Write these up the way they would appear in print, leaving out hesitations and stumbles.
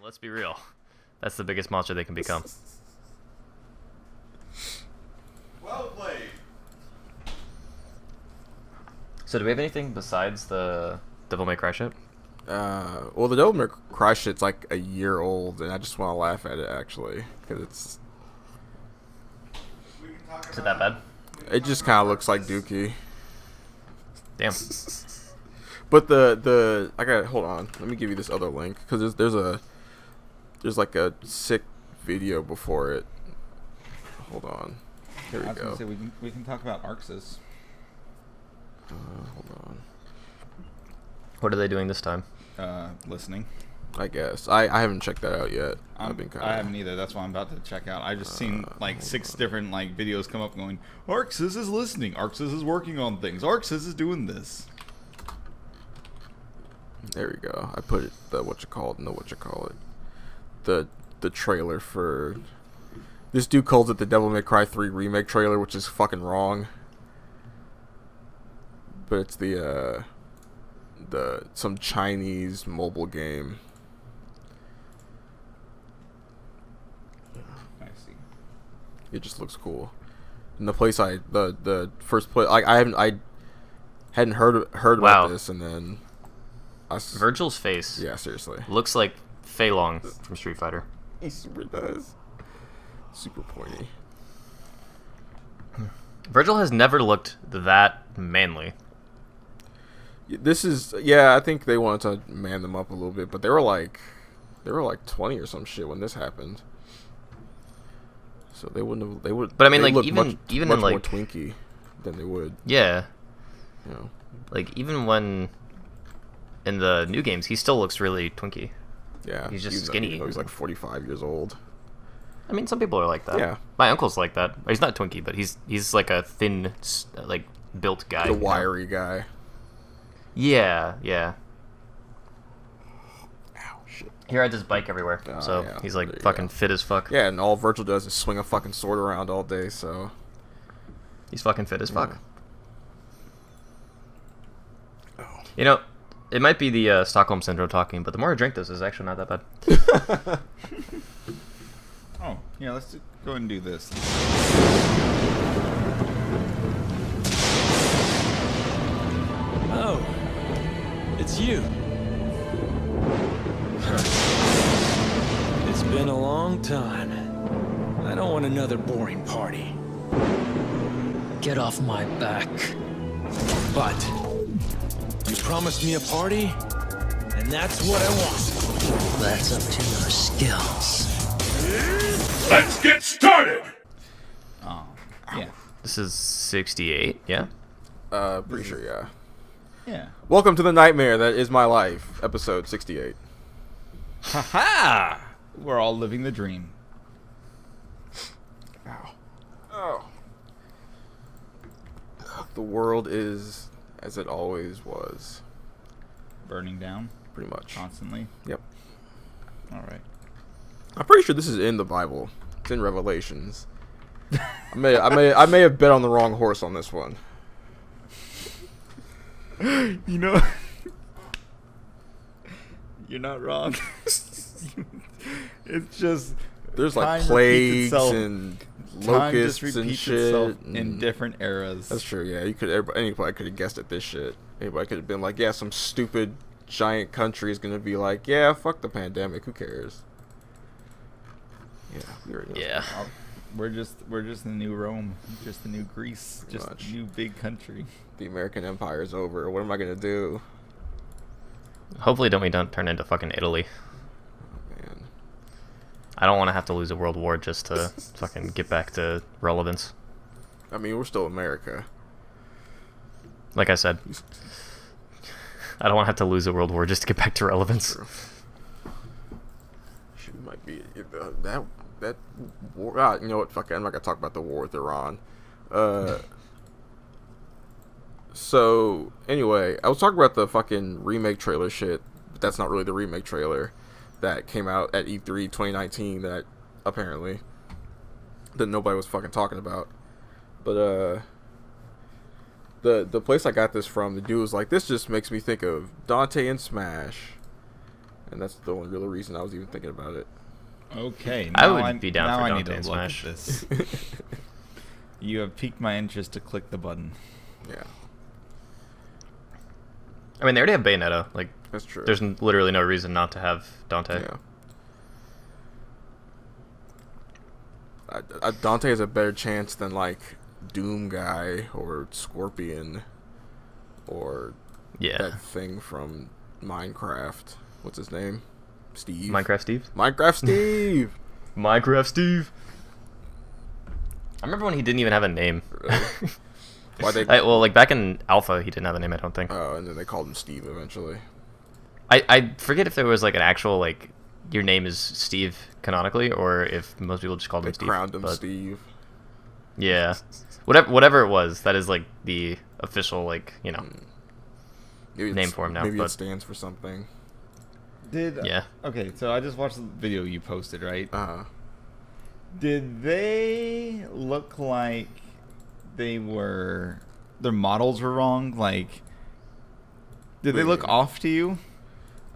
let's be real. That's the biggest monster they can become. Well played. So do we have anything besides the Devil May Cry shit? Well, the Devil May Cry shit's like a year old, and I just want to laugh at it actually because it's. Is it that bad? It just kind of looks like Dookie. Damn. But I got hold on. Let me give you this other link because there's like a sick video before it. Hold on. Here we I was go. gonna say we can talk about Arxis. Hold on. What are they doing this time? Listening. I guess I haven't checked that out yet. I haven't either. That's why I'm about to check out. I just seen like 6 different like videos come up going, Arxis is listening. Arxis is working on things. Arxis is doing this. There we go. I put it the the trailer for this dude calls it the Devil May Cry 3 remake trailer, which is fucking wrong. But it's the some Chinese mobile game. I see. It just looks cool. And the place the first place I hadn't heard about this, and then Virgil's face. Yeah, seriously. Looks like Fei Long from Street Fighter. He super does. Super pointy. Virgil has never looked that manly. I think they wanted to man them up a little bit, but they were like 20 or some shit when this happened. So they would. But I mean, like even much in more like twinky than they would. Yeah. You know. Like even when in the new games, he still looks really twinky. Yeah. He's just skinny. Even though he's like 45 years old. I mean, some people are like that. Yeah. My uncle's like that. He's not twinky, but he's like a thin, like built guy. The wiry guy. Yeah, yeah. Ow, shit. He rides his bike everywhere, so yeah. he's like fucking fit as fuck. Yeah, and all Virgil does is swing a fucking sword around all day, so... He's fucking fit as fuck. Oh. You know, it might be the Stockholm Syndrome talking, but the more I drink this, it's actually not that bad. Oh, yeah, let's go ahead and do this. Oh, it's you. It's been a long time. I don't want another boring party. Get off my back. But you promised me a party, and that's what I want. That's up to your skills. Let's get started! Oh, yeah. This is 68, yeah? Pretty sure, yeah. Yeah. Welcome to the nightmare that is my life, episode 68. Ha-ha! We're all living the dream. Ow. Oh. The world is as it always was. Burning down Pretty much. constantly. Yep. All right. I'm pretty sure this is in the Bible. It's in Revelations. I may have bet on the wrong horse on this one. You know, you're not wrong. It's just There's like time repeats plagues itself. and Time just locusts and repeats shit. itself in and- different eras. That's true. Yeah, anybody could have guessed at this shit. Anybody could have been like, yeah, some stupid giant country is gonna be like, yeah, fuck the pandemic. Who cares? Yeah, we already know. Yeah. We're just the new Rome, just the new Greece, Pretty just much. a new big country. The American Empire is over. What am I gonna do? Hopefully we don't turn into fucking Italy. Man. I don't want to have to lose a world war just to fucking get back to relevance. I mean, we're still America. Like I said, I don't want to have to lose a world war just to get back to relevance. True. She might be that war. You know what? Fuck it. I'm not gonna talk about the war with Iran. So anyway, I was talking about the fucking remake trailer shit, but that's not really the remake trailer that came out at E3 2019 that apparently that nobody was fucking talking about. But the place I got this from, the dude was like, this just makes me think of Dante and Smash. and that's the only real reason I was even thinking about it. Okay, I now would be down now for I Dante need to and look Smash. at this. You have piqued my interest to click the button. Yeah, I mean, they already have Bayonetta. Like, that's true. there's literally no reason not to have Dante. Yeah. Dante has a better chance than like Doom Guy or Scorpion or Yeah. that thing from Minecraft. What's his name? Steve. Minecraft Steve? Minecraft Steve. Minecraft Steve. I remember when he didn't even have a name. Really? Why they? Well, like back in Alpha, he didn't have a name, I don't think. Oh, and then they called him Steve eventually. I forget if there was like an actual like your name is Steve canonically, or if most people just called They him Steve. crowned him but Steve. yeah, whatever it was, that is like the official like Maybe name for him now, Maybe but- it stands for something. Yeah. Okay, so I just watched the video you posted, right? Uh, Did they look like their models were wrong? Like, did they look off to you?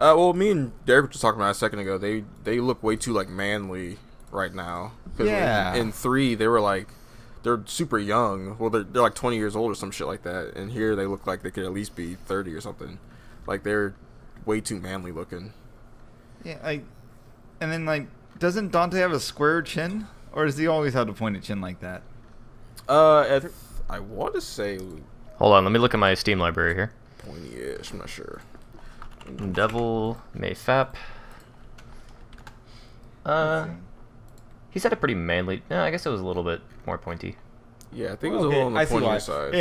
well, me and Derek were just talking about it a second ago. They look way too like manly right now. 'Cause Yeah. In 3, they were like they're super young. Well, they're like 20 years old or some shit like that. And here they look like they could at least be 30 or something. Like they're way too manly looking. Yeah, like, and then like, doesn't Dante have a square chin, or does he always have a pointed chin like that? I want to say Hold on, let me look at my Steam library here. pointy-ish. I'm not sure. Devil May Fap. He's had a pretty manly. No, I guess it was a little bit more pointy. Yeah, I think it was a little on the I see why. pointy side.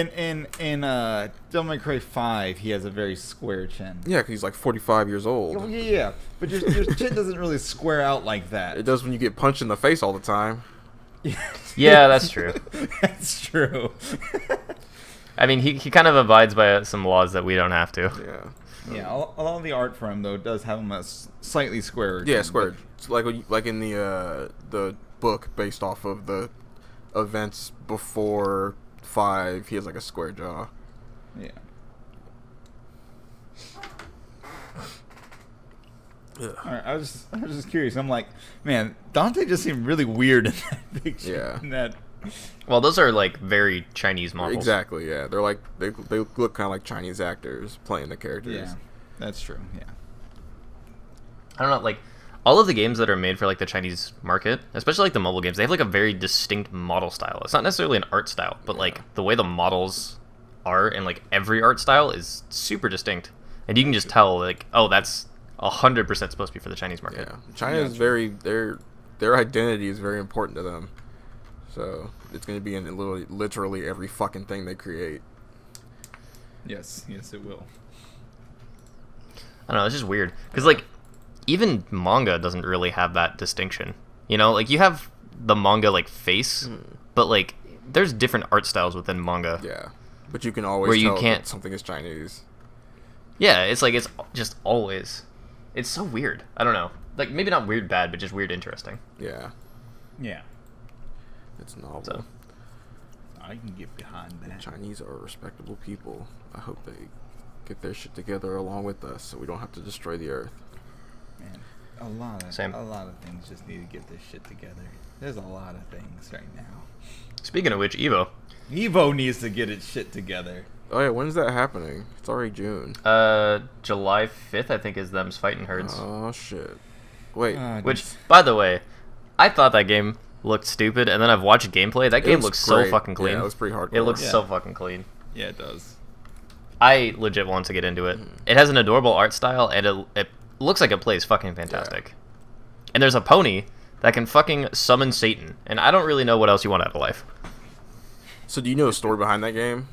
In Devil May Cry 5, he has a very square chin. Yeah, 'cause he's like 45 years Oh, old. yeah, but your chin doesn't really square out like that. It does when you get punched in the face all the time. Yeah, that's true. That's true. I mean, he kind of abides by some laws that we don't have to. Yeah. Yeah, a lot of the art for him though does have him a slightly square. Yeah, chin, square. It's like in the book based off of the events before 5, he has like a square jaw. but- Yeah. All right, I was just curious. I'm like, man, Dante just seemed really weird in that picture. Yeah. In that. Well, those are like very Chinese models. Exactly. Yeah, they're like they look kind of like Chinese actors playing the characters. Yeah, that's true. Yeah. I don't know, like all of the games that are made for like the Chinese market, especially like the mobile games, they have like a very distinct model style. It's not necessarily an art style, but like the way the models are and like every art style is super distinct, and you can just tell like, oh, that's 100% supposed to be for the Chinese market. Yeah. China is very their identity is very important to them. So it's going to be in literally every fucking thing they create. Yes, it will. I don't know, it's just weird because like even manga doesn't really have that distinction. You know, like you have the manga like face, but like there's different art styles within manga. Yeah, but you can always Where you tell can't- that something is Chinese. Yeah, it's like it's just always. It's so weird. I don't know. Like maybe not weird bad, but just weird interesting. Yeah, Yeah, it's novel. So I can get behind that. Chinese are respectable people. I hope they get their shit together along with us, so we don't have to destroy the earth. Man, a lot of things just need to get this shit together. There's a lot of things right now. speaking of which, Evo. Evo needs to get its shit together. Oh yeah, when's that happening? It's already June. July 5th, I think, is them's fighting herds. Oh shit. Wait, Which, by the way, I thought that game looked stupid, and then I've watched gameplay. That game looks so great. fucking clean. Yeah, it was pretty hardcore. It looks Yeah. so fucking clean. Yeah, it does. I legit want to get into it. It has an adorable art style, and it looks like it plays fucking fantastic. And there's a pony that can fucking summon Satan, and I don't really know what else you want out of life. So do you know the story behind that game?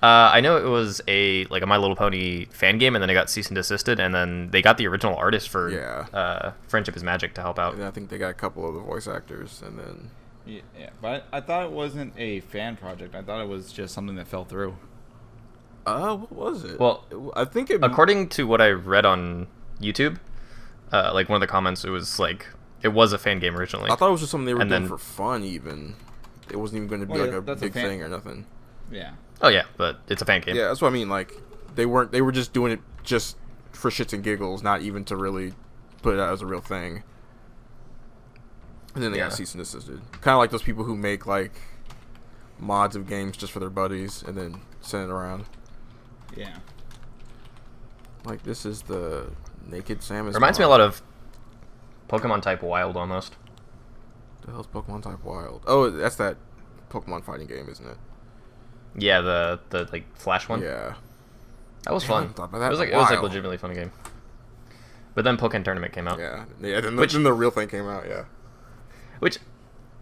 I know it was a My Little Pony fan game, and then it got cease and desisted, and then they got the original artist for Friendship is Magic to help out. And I think they got a couple of the voice actors, and then Yeah, but I thought it wasn't a fan project. I thought it was just something that fell through. what was it? Well, I think it. According to what I read on YouTube, like one of the comments, it was like it was a fan game originally. I thought it was just something they were and doing then- for fun. Even it wasn't even going to be Well, like a that's a big fan- thing or nothing. Yeah. Oh yeah, but it's a fan game. Yeah, that's what I mean. Like they were just doing it just for shits and giggles, not even to really put it out as a real thing. And then they got cease and desisted. Kind of like those people who make like mods of games just for their buddies and then send it around. Yeah. Like this is the Naked Samus. Reminds me a lot of Pokemon type Wild almost. The hell's Pokemon type Wild? Oh, that's that Pokemon fighting game, isn't it? Yeah, the like Flash one. Yeah. That was I fun. haven't thought about that It was in like a it was like while. legitimately fun game. But then Pokemon Tournament came out. Yeah. Yeah. Then, Which- then the real thing came out. Yeah. Which,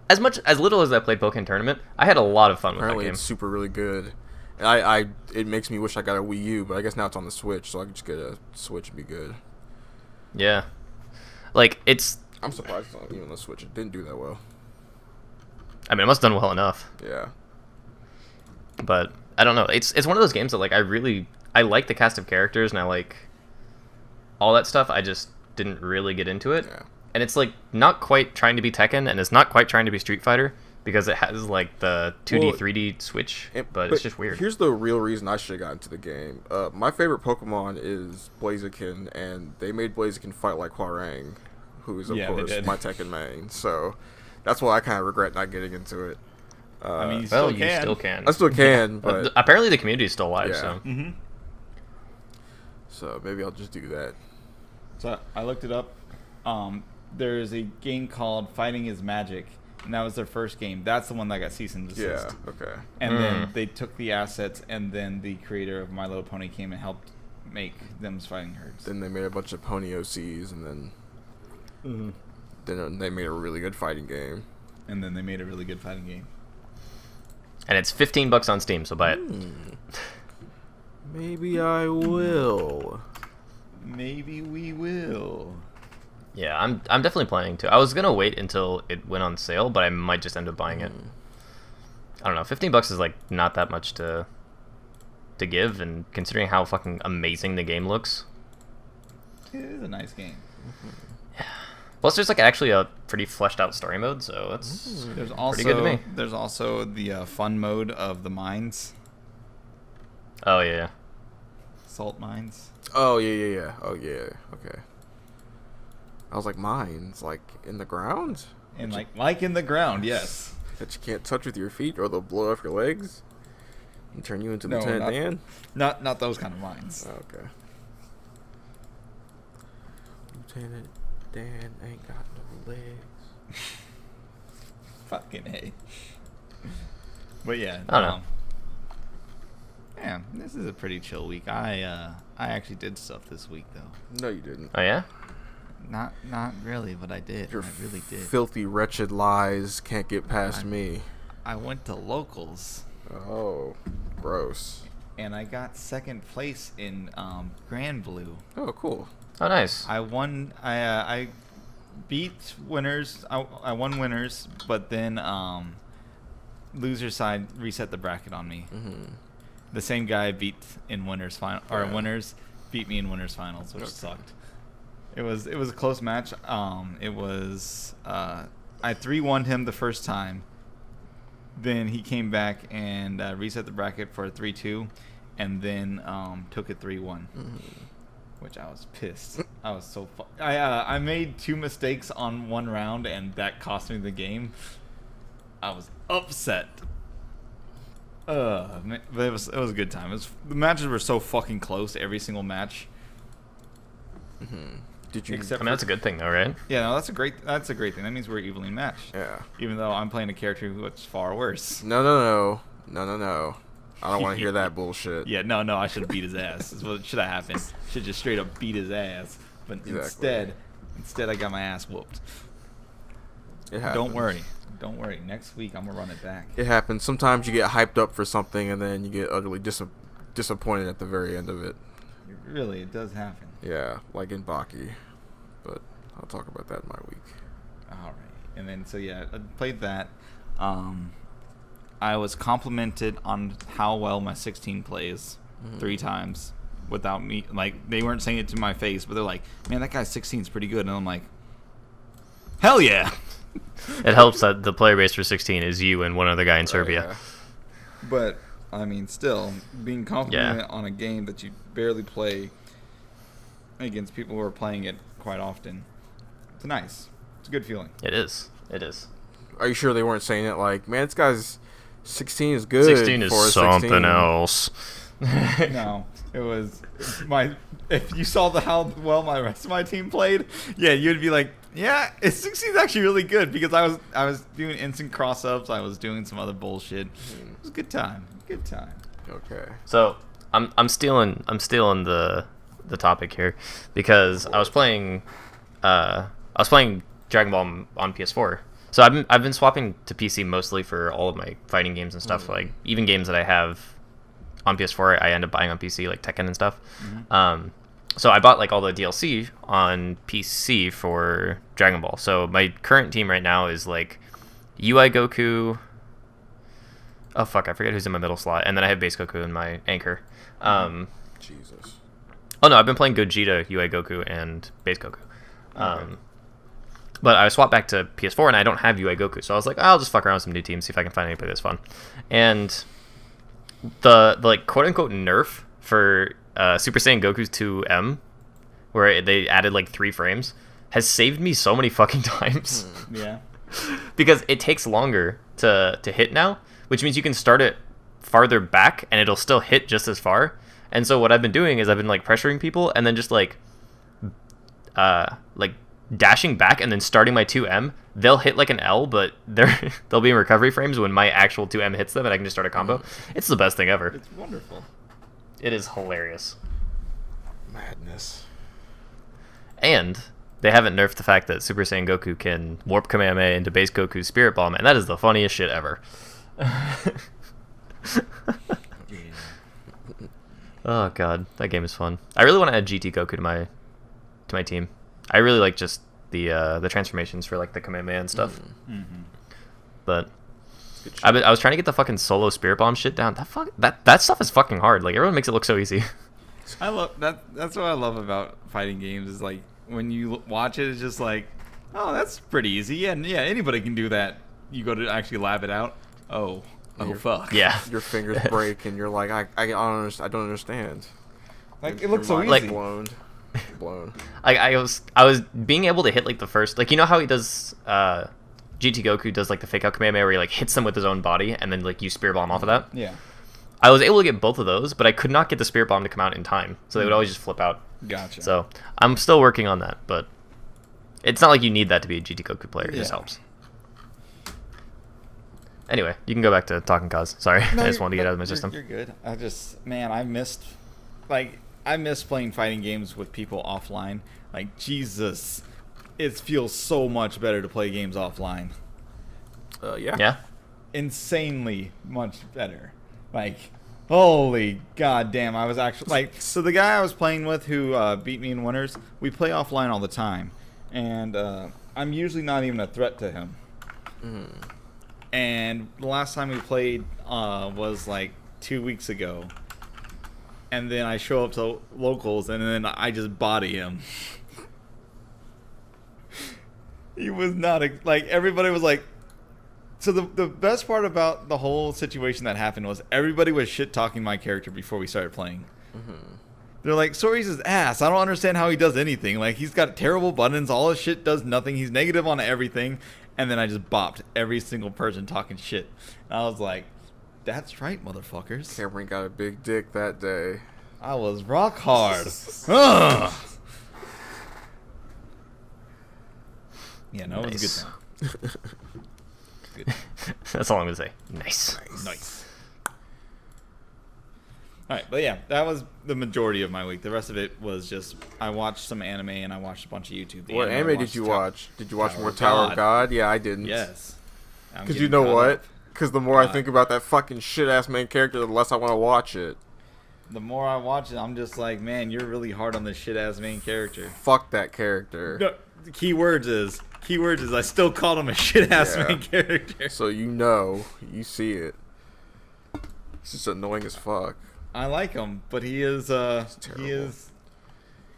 as little as I played Pokemon Tournament, I had a lot of fun with Apparently, that game. it's super really good. And it makes me wish I got a Wii U, but I guess now it's on the Switch, so I can just get a Switch and be good. Yeah, like it's. I'm surprised it's on even the Switch. It didn't do that well. I mean, it must have done well enough. Yeah. But I don't know. It's one of those games that like I like the cast of characters and I like all that stuff. I just didn't really get into it. Yeah. And it's like not quite trying to be Tekken, and it's not quite trying to be Street Fighter because it has like the 2D, Well, 3D switch, but it's just weird. Here's the real reason I should have got into the game. My favorite Pokemon is Blaziken, and they made Blaziken fight like Hwoarang, who is of Yeah, they course did. my Tekken main. So that's why I kind of regret not getting into it. I mean, you Well, still you can. still can. I still can, but Apparently the community is still alive, Yeah. so so maybe I'll just do that. So I looked it up. There's a game called Fighting is Magic, and that was their first game. That's the one that got cease and desist. Yeah. Okay. And then they took the assets, and then the creator of My Little Pony came and helped make them's fighting herds. Then they made a bunch of Pony OCs, and then Mm-hmm. then they made a really good fighting game. And then they made a really good fighting game. and it's $15 on Steam, so buy it. Maybe I will. Maybe we will. Yeah, I'm definitely planning to. I was gonna wait until it went on sale, but I might just end up buying it. I don't know. $15 is like not that much to give, and considering how fucking amazing the game looks. It is a nice game. Plus, there's like actually a pretty fleshed out story mode, so that's There's also good to me. There's also the fun mode of the mines, oh yeah. salt mines. Oh yeah. Oh yeah. Okay. I was like, mines, like in the ground And like in the ground, yes. that you can't touch with your feet, or they'll blow off your legs and turn you into No, Lieutenant not- Dan. Not those kind of mines. Oh, okay. Lieutenant Dan ain't got no legs. Fucking A. But yeah. I don't know. Man, this is a pretty chill week. I actually did stuff this week though. No, you didn't. Oh yeah. Not really, but I did. Your I really did. filthy, wretched lies can't get past me. I went to locals Oh, gross. and I got second place in Grand Blue. Oh, cool. Oh nice. I won. I beat winners. I won winners, but then loser side reset the bracket on me. Mm-hmm. The same guy beat in winners final or Yeah. winners beat me in winners finals, which Okay. sucked. It was a close match. It was I 3-1'd him the first time. Then he came back and reset the bracket for a 3-2, and then took it 3-1. Which I was pissed. I was so I made 2 mistakes on one round, and that cost me the game. I was upset. Man, but it was a good time. The matches were so fucking close, every single match. Did you? Except I mean, that's a good thing, though, right? Yeah, no, that's a great thing. That means we're evenly matched. Yeah. Even though I'm playing a character who's far worse. No. I don't want to hear that bullshit. Yeah, no, I should have beat his ass. That's what should have happened. Should just straight up beat his ass. But Exactly. instead I got my ass whooped. It happens. Don't worry. Next week I'm gonna run it back. It happens. Sometimes you get hyped up for something and then you get utterly disappointed at the very end of it. Really, it does happen. Yeah, like in Baki. But I'll talk about that in my week. All right. And then so yeah, I played that. I was complimented on how well my 16 plays 3 times without me. Like, they weren't saying it to my face, but they're like, "Man, that guy's 16 is pretty good." And I'm like, "Hell yeah!" It helps that the player base for 16 is you and one other guy in Serbia. Yeah. But I mean, still being complimented on a game that you barely play against people who are playing it quite often. It's nice. It's a good feeling. It is. It is. Are you sure they weren't saying it like, man, this guy's 16 is good. 16 is for a something 16. else. No, it was my. If you saw how well my rest of my team played, yeah, you'd be like, yeah, 16 is actually really good because I was doing instant cross ups. I was doing some other bullshit. It was a good time. Good time. Okay. So I'm stealing the topic here because I was playing Dragon Ball on PS4. So I've been swapping to PC mostly for all of my fighting games and stuff. Like even games that I have on PS4, I end up buying on PC, like Tekken and stuff. So I bought like all the DLC on PC for Dragon Ball. So my current team right now is like UI Goku. Oh fuck, I forget who's in my middle slot, and then I have Base Goku in my anchor. Jesus. Oh no, I've been playing Gogeta, UI Goku, and Base Goku. But I swapped back to PS4 and I don't have UI Goku, so I was like, I'll just fuck around with some new teams, see if I can find anybody that's fun. And the like quote unquote nerf for Super Saiyan Goku's 2M, where they added like 3 frames, has saved me so many fucking times. Yeah. Because it takes longer to hit now, which means you can start it farther back and it'll still hit just as far. And so what I've been doing is I've been like pressuring people and then just like dashing back and then starting my 2M. They'll hit like an L, but they'll be in recovery frames when my actual 2M hits them and I can just start a combo. It's the best thing ever. It's wonderful. It is hilarious. Madness. And they haven't nerfed the fact that Super Saiyan Goku can warp Kamehameha into Base Goku's Spirit Bomb, and that is the funniest shit ever. Oh god, that game is fun. I really want to add GT Goku to my team. I really like just the transformations for like the Kamehameha and stuff. But I was trying to get the fucking solo Spirit Bomb shit down. That stuff is fucking hard. Like everyone makes it look so easy. I love that. That's what I love about fighting games is like when you watch it, it's just like, oh, that's pretty easy. Yeah, anybody can do that. You go to actually lab it out. Oh fuck. Yeah. Your fingers break and you're like, I don't understand. Like it looks so Your easy. mind's blown. I was being able to hit like the first, like you know how he does GT Goku does like the fake out Kamehameha where he like hits them with his own body and then like you Spirit Bomb off of that. Yeah. I was able to get both of those, but I could not get the Spirit Bomb to come out in time, so they would always just flip out. Gotcha. So I'm still working on that, but it's not like you need that to be a GT Goku player. It just Yeah. helps. Anyway, you can go back to talking cause. Sorry, I just wanted to get out of my system. You're good. I missed playing fighting games with people offline. Like Jesus, it feels so much better to play games offline. Yeah. Yeah. Insanely much better. Like, holy goddamn! I was actually like, so the guy I was playing with who beat me in winners, we play offline all the time, and I'm usually not even a threat to him. And the last time we played was like 2 weeks ago, and then I show up to locals, and then I just body him. He was not like everybody was like. So the best part about the whole situation that happened was everybody was shit talking my character before we started playing. They're like, Sori's his ass. I don't understand how he does anything. Like he's got terrible buttons. All his shit does nothing. He's negative on everything. And then I just bopped every single person talking shit. And I was like, that's right, motherfuckers. Cameron got a big dick that day. I was rock hard. Ugh. Yeah, no, it was a good time. Good. That's all I'm gonna say. Nice. Nice. All right, but yeah, that was the majority of my week. The rest of it was just I watched some anime and I watched a bunch of YouTube. The What I anime did watched you Tower- watch? Did you watch Tower more of Tower God. of God? Yeah, I didn't. Yes. I'm Because you getting know caught what? up. Because the more I think about that fucking shit ass main character, the less I want to watch it. The more I watch it, I'm just like, man, you're really hard on this shit ass main character. Fuck that character. No, the keywords is I still called him a shit ass Yeah. main character. So you see it. It's just annoying as fuck. I like him, but he is terrible. he is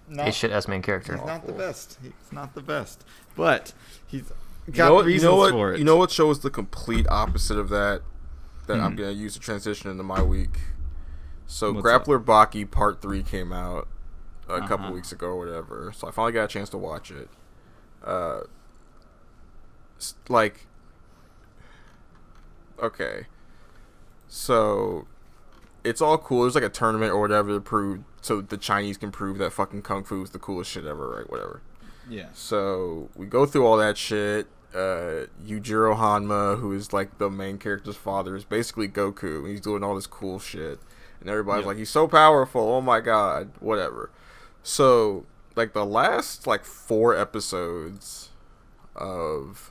not, His shit ass main character. he's not the best. He's not the best. But he's You got know what? reasons You know what? for it. You know what shows the complete opposite of that? That Hmm. I'm gonna use to transition into my week. So What's Grappler Baki Part 3 came out, a couple weeks ago or whatever. So I finally got a chance to watch it. Like, okay, so it's all cool. There's like a tournament or whatever to prove, so the Chinese can prove that fucking kung fu is the coolest shit ever, right? Whatever. Yeah. So we go through all that shit. Yujiro Hanma, who is like the main character's father, is basically Goku, and he's doing all this cool shit, and everybody's like, he's so powerful. Oh my god, whatever. So like the last like 4 episodes of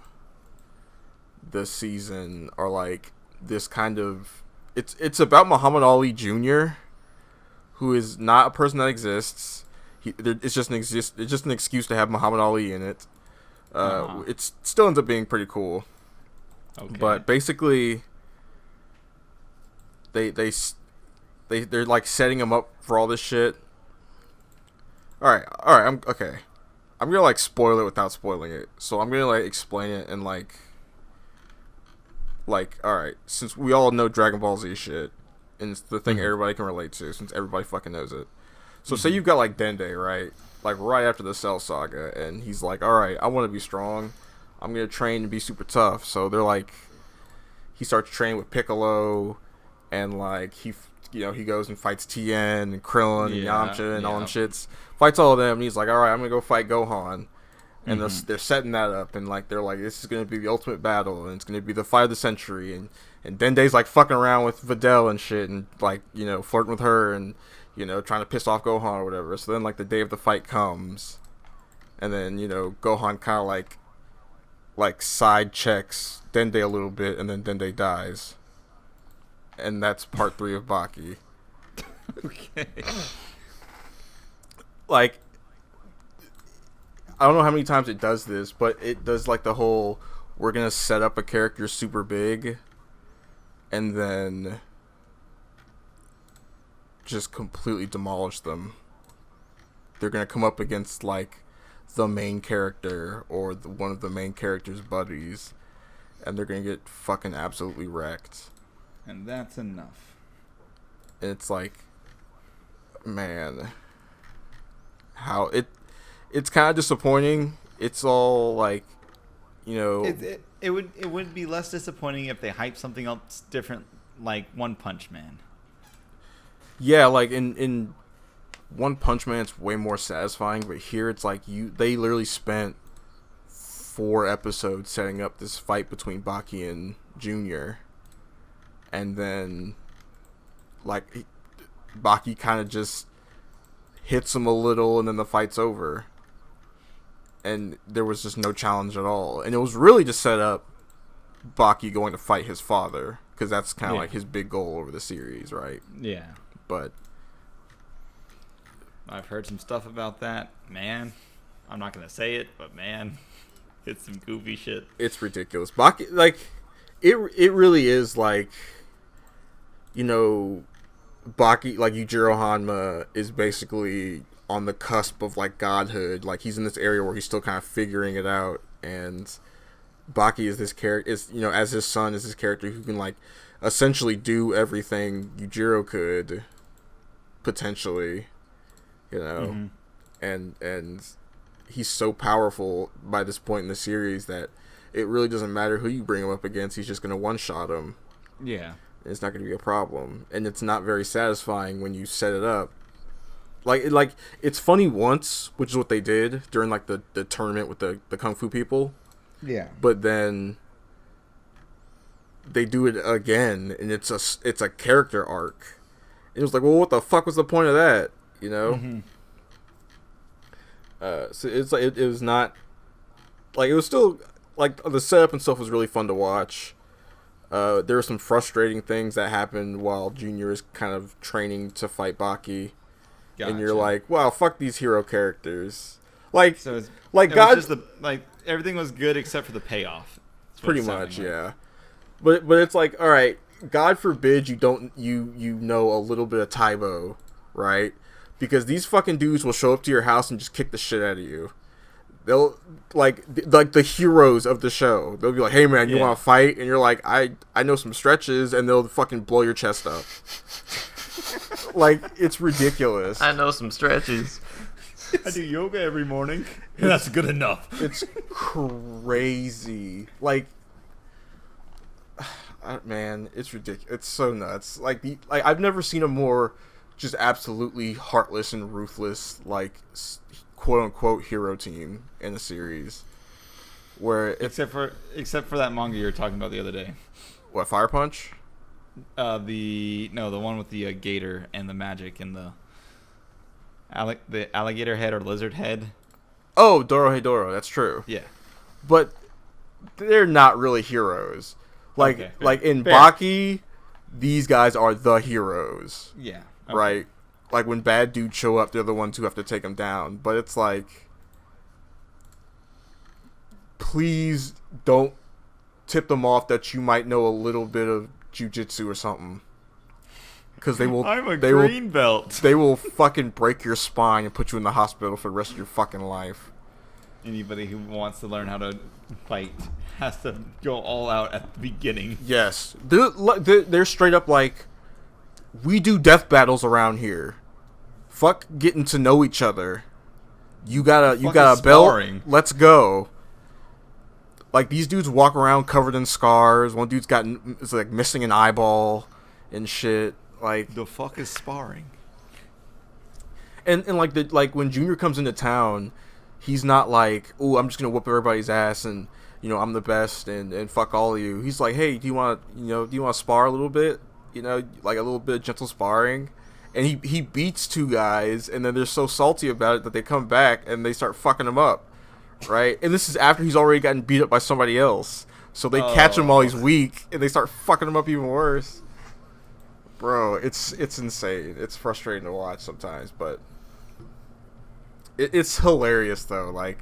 the season are like this kind of it's about Muhammad Ali Jr., who is not a person that exists. It's just an excuse to have Muhammad Ali in it. It still ends up being pretty cool. Okay. But basically they're like setting him up for all this shit. All right, I'm gonna like spoil it without spoiling it. So I'm gonna like explain it and like all right, since we all know Dragon Ball Z shit, and it's the thing everybody can relate to, since everybody fucking knows it. So say you've got like Dende, right? Like right after the Cell Saga, and he's like, all right, I want to be strong. I'm gonna train and be super tough. So they're like, he starts training with Piccolo, and like he goes and fights Tien and Krillin and Yamcha and all them shits. Fights all of them, and he's like, all right, I'm gonna go fight Gohan. And they're setting that up, and like they're like, this is gonna be the ultimate battle, and it's gonna be the fight of the century, and Dende's like fucking around with Videl and shit, and like flirting with her, and trying to piss off Gohan or whatever. So then like the day of the fight comes, and then Gohan kind of like side checks Dende a little bit, and then Dende dies, and that's part 3 of Baki. Okay. Like, I don't know how many times it does this, but it does like the whole, we're gonna set up a character super big and then just completely demolish them. They're gonna come up against like the main character or one of the main character's buddies, and they're gonna get fucking absolutely wrecked. And that's enough. And it's like, man, how it's kind of disappointing. It's all like, it would be less disappointing if they hyped something else different, like One Punch Man. Yeah, like in One Punch Man, it's way more satisfying. But here, it's like they literally spent 4 episodes setting up this fight between Baki and Junior, and then like Baki kind of just hits him a little, and then the fight's over. And there was just no challenge at all. And it was really to set up Baki going to fight his father, because that's kind of like his big goal over the series, right? Yeah. But I've heard some stuff about that. Man, I'm not going to say it, but man, it's some goofy shit. It's ridiculous. Baki, like, it really is like, Baki, like Yujiro Hanma is basically on the cusp of like godhood. Like, he's in this area where he's still kind of figuring it out, and Baki is this character, as his son, is this character who can like essentially do everything Yujiro could potentially, and he's so powerful by this point in the series that it really doesn't matter who you bring him up against. He's just gonna one-shot him. Yeah. It's not gonna be a problem, and it's not very satisfying when you set it up. Like it's funny once, which is what they did during like the tournament with the Kung Fu people. Yeah. But then they do it again, and it's a character arc. It was like, well, what the fuck was the point of that? So it's like it was not like, it was still like the setup and stuff was really fun to watch. There were some frustrating things that happened while Junior is kind of training to fight Baki. Gotcha. And you're like, wow, fuck these hero characters. Like, so it was just everything was good except for the payoff. Pretty much, yeah. But it's like, all right, God forbid you know a little bit of Taibo, right? Because these fucking dudes will show up to your house and just kick the shit out of you. They'll like the heroes of the show. They'll be like, "Hey man, you want to fight?" And you're like, "I know some stretches," and they'll fucking blow your chest up. Like, it's ridiculous. I know some stretches. I do yoga every morning. That's good enough. It's crazy. Like, man, it's ridiculous. It's so nuts. Like I've never seen a more just absolutely heartless and ruthless, like, quote unquote hero team in a series. Where Except for that manga you were talking about the other day. what, Fire Punch? The one with the gator and the magic and the alligator head or lizard head. Oh, Dorohedoro. That's true. Yeah. But they're not really heroes. Like Okay, fair. like in Fair. Baki, these guys are the heroes. Yeah. Okay. Right? Like when bad dudes show up, they're the ones who have to take them down. But it's like, please don't tip them off that you might know a little bit of jujitsu or something. Because they will. I'm a they green will, belt. They will fucking break your spine and put you in the hospital for the rest of your fucking life. Anybody who wants to learn how to fight has to go all out at the beginning. Yes, they're straight up like, we do death battles around here. Fuck getting to know each other. You got a belt. Sparring. Let's go. Like, these dudes walk around covered in scars. One dude's is like missing an eyeball and shit. Like, The fuck is sparring? and like when Junior comes into town, he's not like, oh, I'm just gonna whoop everybody's ass and, you know, I'm the best and fuck all of you. He's like, hey, do you want to spar a little bit? You know, like a little bit of gentle sparring. And he beats two guys, and then they're so salty about it that they come back and they start fucking him up, right? And this is after he's already gotten beat up by somebody else. So they catch him while he's weak, and they start fucking him up even worse. Bro, it's insane. It's frustrating to watch sometimes, but it's hilarious though. Like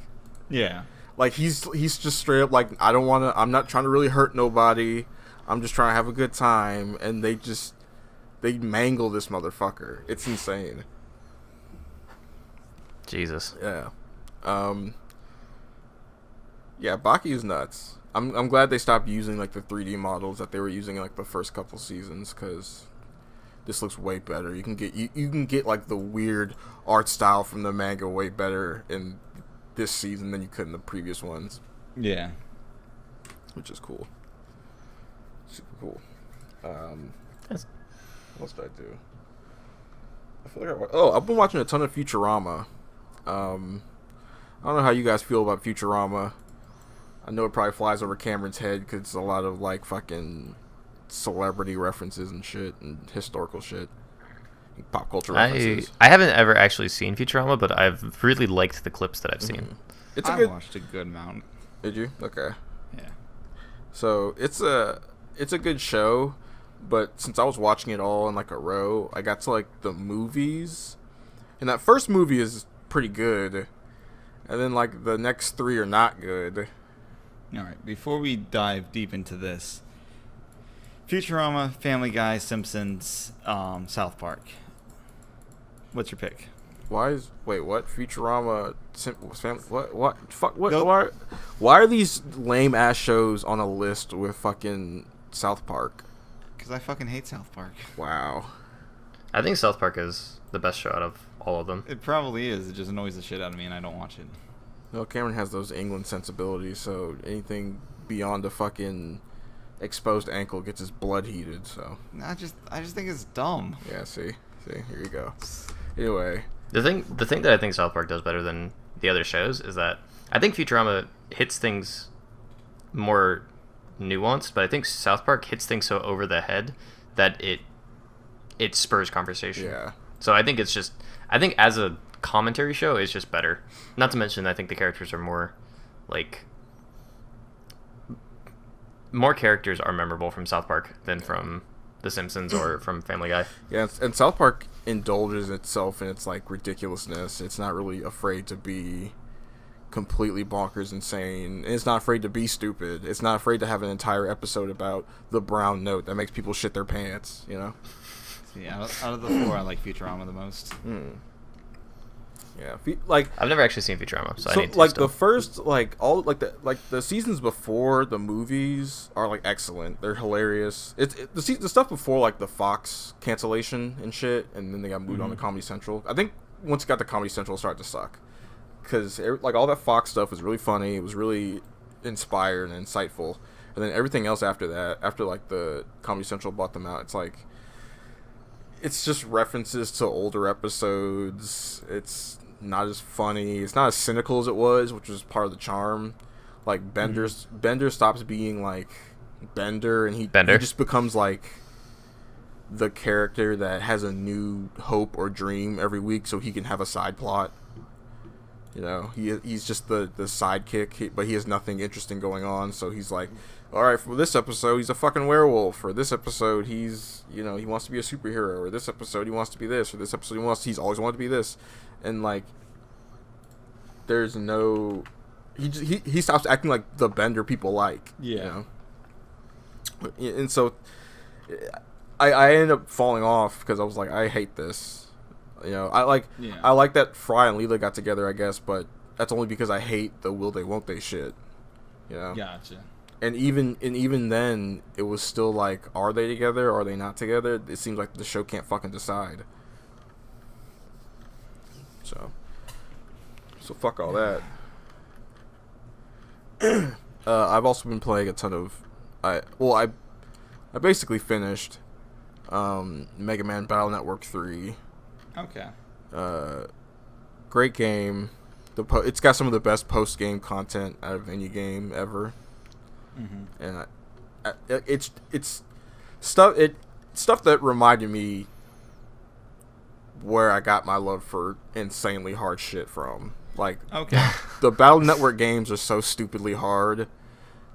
he's just straight up like, I'm not trying to really hurt nobody. I'm just trying to have a good time, and they mangle this motherfucker. It's insane. Jesus. Yeah. Yeah, Baki is nuts. I'm glad they stopped using like the 3D models that they were using in like the first couple seasons, because this looks way better. You can get like the weird art style from the manga way better in this season than you could in the previous ones. Yeah. Which is cool. Super cool. That's- What else did I do? I feel like I've been watching a ton of Futurama. I don't know how you guys feel about Futurama. I know it probably flies over Cameron's head because it's a lot of like fucking celebrity references and shit and historical shit, and pop culture references. I haven't ever actually seen Futurama, but I've really liked the clips that I've seen. I watched a good amount. Did you? Okay. Yeah. So it's a good show, but since I was watching it all in like a row, I got to like the movies, and that first movie is pretty good, and then like the next three are not good. All right. Before we dive deep into this, Futurama, Family Guy, Simpsons, South Park. What's your pick? What? Futurama, what? Fuck, what? Nope. Why are these lame ass shows on a list with fucking South Park? Because I fucking hate South Park. Wow. I think South Park is the best show out of all of them. It probably is. It just annoys the shit out of me, and I don't watch it. No, Cameron has those England sensibilities, so anything beyond a fucking exposed ankle gets his blood heated. So I just think it's dumb. yeah, see, here you go. Anyway, The thing that I think South Park does better than the other shows is that I think Futurama hits things more nuanced, but I think South Park hits things so over the head that it spurs conversation. yeah, So I think as a commentary show, it's just better. Not to mention, I think the characters are more characters are memorable from South Park than from The Simpsons or from Family Guy. yeah, and South Park indulges itself in its like ridiculousness. It's not really afraid to be completely bonkers insane. It's not afraid to be stupid. It's not afraid to have an entire episode about the brown note that makes people shit their pants, you know? See, out of the four, I like Futurama the most. Yeah, like I've never actually seen Futurama, so I need to. like still. the first the seasons before the movies are like excellent. They're hilarious. The stuff before like the Fox cancellation and shit, and then they got moved on to Comedy Central. I think once it got to Comedy Central, it started to suck. Because like all that Fox stuff was really funny. It was really inspired and insightful. And then everything else after that, after like the Comedy Central bought them out, it's just references to older episodes. It's not as funny. It's not as cynical as it was, which was part of the charm. Like Bender stops being like Bender, and he just becomes like the character that has a new hope or dream every week, so he can have a side plot. You know, he's just the sidekick, but he has nothing interesting going on. So he's like, all right, for this episode, he's a fucking werewolf. For this episode, he's, you know, he wants to be a superhero. Or this episode, he wants to be this. Or this episode, he's always wanted to be this. And like, there's no, he stops acting like the Bender people like. Yeah. You know? And so, I ended up falling off because I was like, I hate this. You know, I like that Fry and Leela got together, I guess, but that's only because I hate the will they won't they shit. You know? Gotcha. And even then, it was still like, are they together? Are they not together? It seems like the show can't fucking decide. So fuck all that. I've also been playing a ton of, I basically finished Mega Man Battle Network 3. Okay. Great game. It's got some of the best post game content out of any game ever. Mm-hmm. And it's stuff that reminded me where I got my love for insanely hard shit from. Like, okay, the Battle Network games are so stupidly hard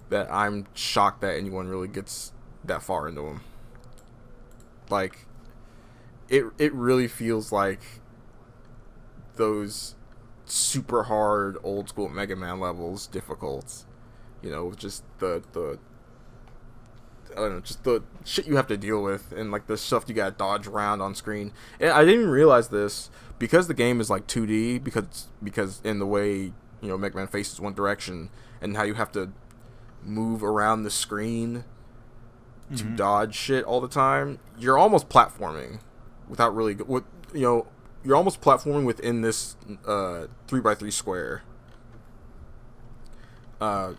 that I'm shocked that anyone really gets that far into them. Like, it really feels like those super hard old school Mega Man levels difficult. You know, just the I don't know, just the shit you have to deal with, and like the stuff you gotta dodge around on screen. And I didn't even realize this, because the game is like 2D, because in the way, you know, Mega Man faces one direction, and how you have to move around the screen to dodge shit all the time. You're almost platforming without really, you're almost platforming within this 3x3 square. While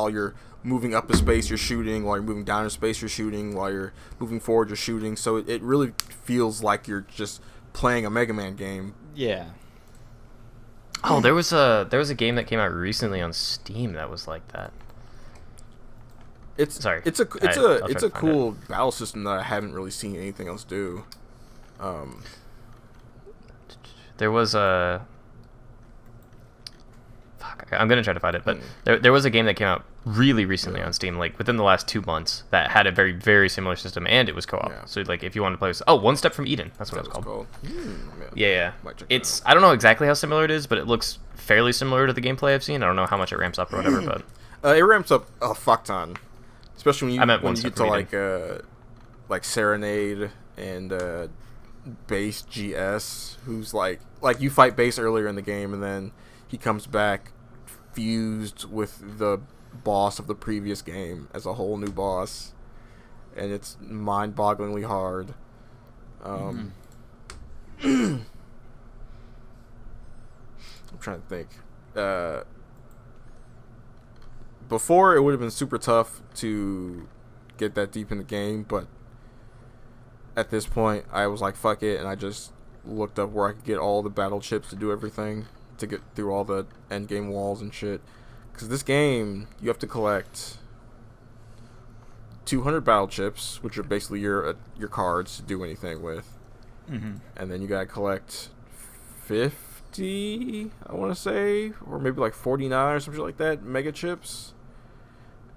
you're moving up a space, you're shooting. While you're moving down a space, you're shooting. While you're moving forward, you're shooting. So it really feels like you're just playing a Mega Man game. Yeah. Oh, there was a game that came out recently on Steam that was like that. It's a cool battle system that I haven't really seen anything else do. There was a... Fuck, I'm gonna try to find it, but there was a game that came out really recently on Steam, like within the last 2 months, that had a very, very similar system, and it was co-op. Yeah. So like, if you wanted to play with... Oh, One Step from Eden. That's what it was called. Yeah. It's... I don't know exactly how similar it is, but it looks fairly similar to the gameplay I've seen. I don't know how much it ramps up or whatever, but... it ramps up a fuck ton. Especially when you get to like Serenade and Base GS, who's like you fight Base earlier in the game, and then he comes back fused with the boss of the previous game as a whole new boss, and it's mind-bogglingly hard. I'm trying to think. Before, it would have been super tough to get that deep in the game, but at this point, I was like, fuck it, and I just looked up where I could get all the battle chips to do everything, to get through all the endgame walls and shit. Because this game, you have to collect 200 battle chips, which are basically your cards to do anything with. Mm-hmm. And then you gotta collect 50, I want to say, or maybe like 49 or something like that, mega chips.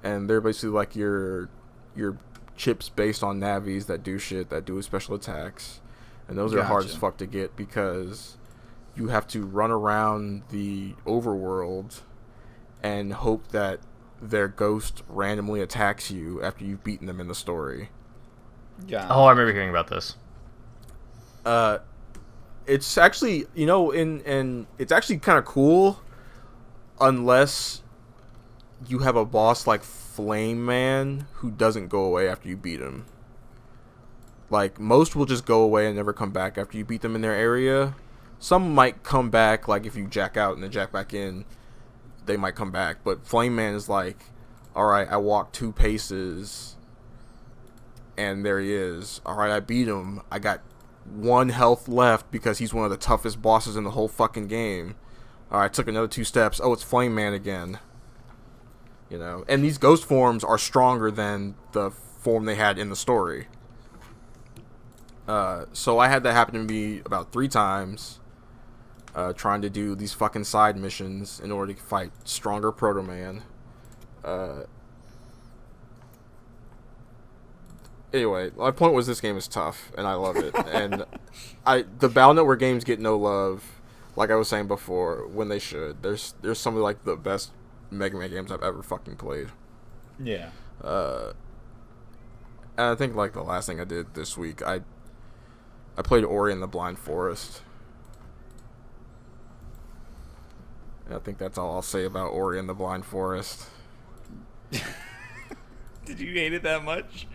And they're basically like your chips based on navis that do shit, that do special attacks. And those are hard as fuck to get, because you have to run around the overworld and hope that their ghost randomly attacks you after you've beaten them in the story. Yeah. Oh, I remember hearing about this. It's actually, and it's actually kind of cool, unless you have a boss like Flame Man who doesn't go away after you beat him. Like, most will just go away and never come back after you beat them in their area. Some might come back, like, if you jack out and then jack back in, they might come back. But Flame Man is like, alright, I walked 2 paces, and there he is. Alright, I beat him. I got 1 health left because he's one of the toughest bosses in the whole fucking game. Alright, took another 2 steps. Oh, it's Flame Man again. You know, and these ghost forms are stronger than the form they had in the story. So I had that happen to me about 3 times, trying to do these fucking side missions in order to fight stronger Proto Man. Anyway, my point was this game is tough, and I love it. And the Battle Network games get no love, like I was saying before, when they should. There's some of like the best Mega Man games I've ever fucking played. Yeah. And I think like the last thing I did this week, I played Ori and the Blind Forest. And I think that's all I'll say about Ori and the Blind Forest. Did you hate it that much?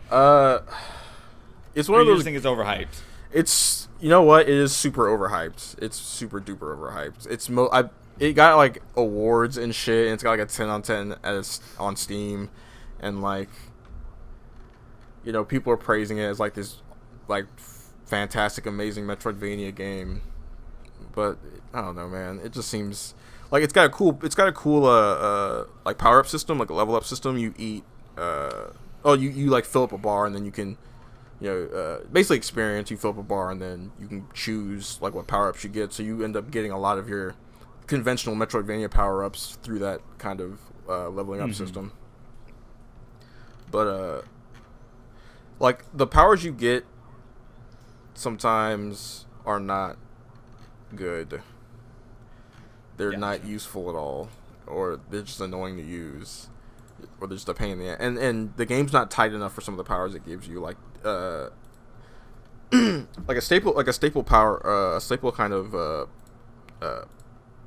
It's one of you those. just think it's overhyped? It's, you know what? It is super overhyped. It's super duper overhyped. It got like awards and shit, and it's got like a 10 on 10 on Steam, and like, you know, people are praising it as like this like fantastic, amazing Metroidvania game. But I don't know, man. It just seems like it's got a cool like power up system, like a level up system. You eat you like fill up a bar, and then you can, you know, basically experience. You fill up a bar, and then you can choose like what power ups you get. So you end up getting a lot of your conventional Metroidvania power ups through that kind of leveling up system. But like the powers you get sometimes are not good. They're not useful at all, or they're just annoying to use, or they're just a pain in the ass. And the game's not tight enough for some of the powers it gives you, like like a staple power, a staple kind of